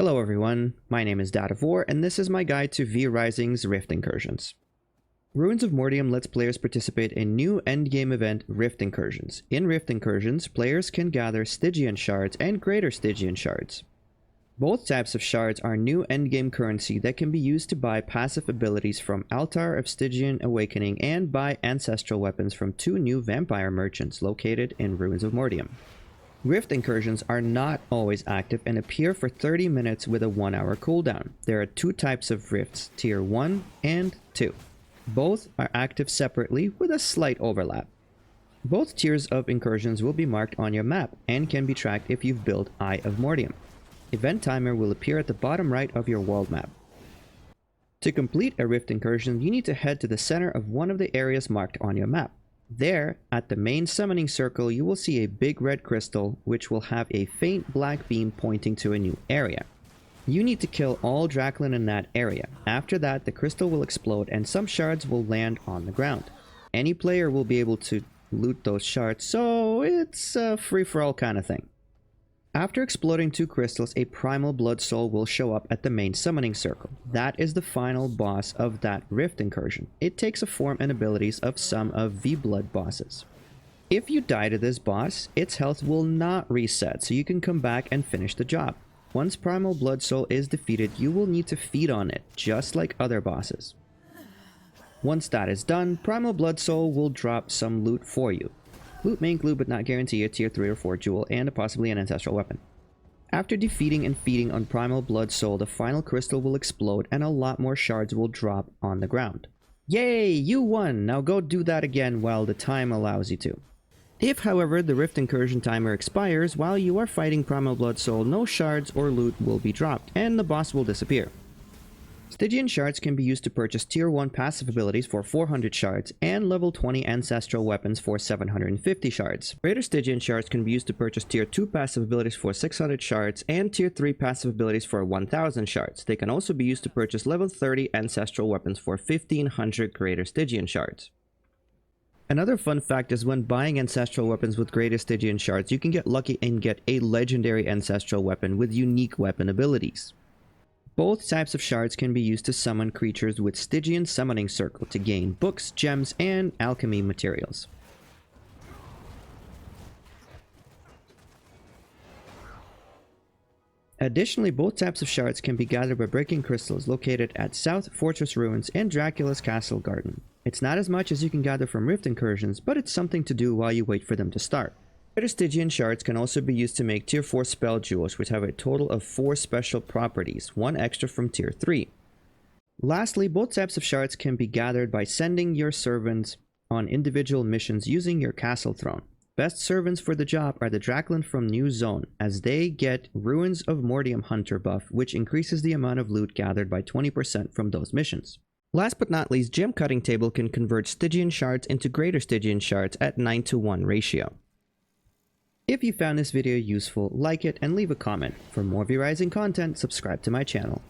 Hello everyone, my name is Datavor, and this is my guide to vrising's Rift Incursions. Ruins of Mortium lets players participate in new endgame event Rift Incursions. In Rift Incursions, players can gather Stygian Shards and Greater Stygian Shards. Both types of shards are new endgame currency that can be used to buy passive abilities from Altar of Stygian Awakening and buy ancestral weapons from two new vampire merchants located in Ruins of Mortium. Rift Incursions are not always active and appear for 30 minutes with a 1-hour cooldown. There are two types of rifts, tier 1 and 2. Both are active separately with a slight overlap. Both tiers of incursions will be marked on your map and can be tracked if you've built Eye of Mortium. Event timer will appear at the bottom right of your world map. To complete a Rift Incursion, you need to head to the center of one of the areas marked on your map. There, at the main summoning circle, you will see a big red crystal which will have a faint black beam pointing to a new area. You need to kill all Draklin in that area. After that, the crystal will explode and some shards will land on the ground. Any player will be able to loot those shards, so it's a free-for-all kind of thing. After exploding two crystals, a primal blood soul will show up at the main summoning circle. That is the final boss of that Rift Incursion. It takes a form and abilities of some of the blood bosses. If you die to this boss, its health will not reset, so you can come back and finish the job. Once primal blood soul is defeated, you will need to feed on it, just like other bosses. Once that is done, primal blood soul will drop some loot for you. Loot may include but not guarantee a tier 3 or 4 jewel and possibly an ancestral weapon. After defeating and feeding on primal blood soul, the final crystal will explode and a lot more shards will drop on the ground. Yay! You won! Now go do that again while the time allows you to. If, however, the Rift Incursion timer expires while you are fighting primal blood soul, no shards or loot will be dropped and the boss will disappear. Stygian Shards can be used to purchase tier 1 passive abilities for 400 shards and level 20 ancestral weapons for 750 shards. Greater Stygian Shards can be used to purchase tier 2 passive abilities for 600 shards and tier 3 passive abilities for 1000 shards. They can also be used to purchase level 30 ancestral weapons for 1500 Greater Stygian Shards. Another fun fact is when buying ancestral weapons with Greater Stygian Shards, you can get lucky and get a legendary ancestral weapon with unique weapon abilities. Both types of shards can be used to summon creatures with Stygian Summoning Circle to gain books, gems, and alchemy materials. Additionally, both types of shards can be gathered by breaking crystals located at South Fortress Ruins and Dracula's Castle Garden. It's not as much as you can gather from Rift Incursions, but it's something to do while you wait for them to start. Greater Stygian Shards can also be used to make tier 4 spell jewels, which have a total of 4 special properties, 1 extra from tier 3. Lastly, both types of shards can be gathered by sending your servants on individual missions using your castle throne. Best servants for the job are the Draklin from New Zone, as they get Ruins of Mortium Hunter buff, which increases the amount of loot gathered by 20% from those missions. Last but not least, Gem Cutting Table can convert Stygian Shards into Greater Stygian Shards at 9:1 ratio. If you found this video useful, like it and leave a comment. For more vrising content, subscribe to my channel.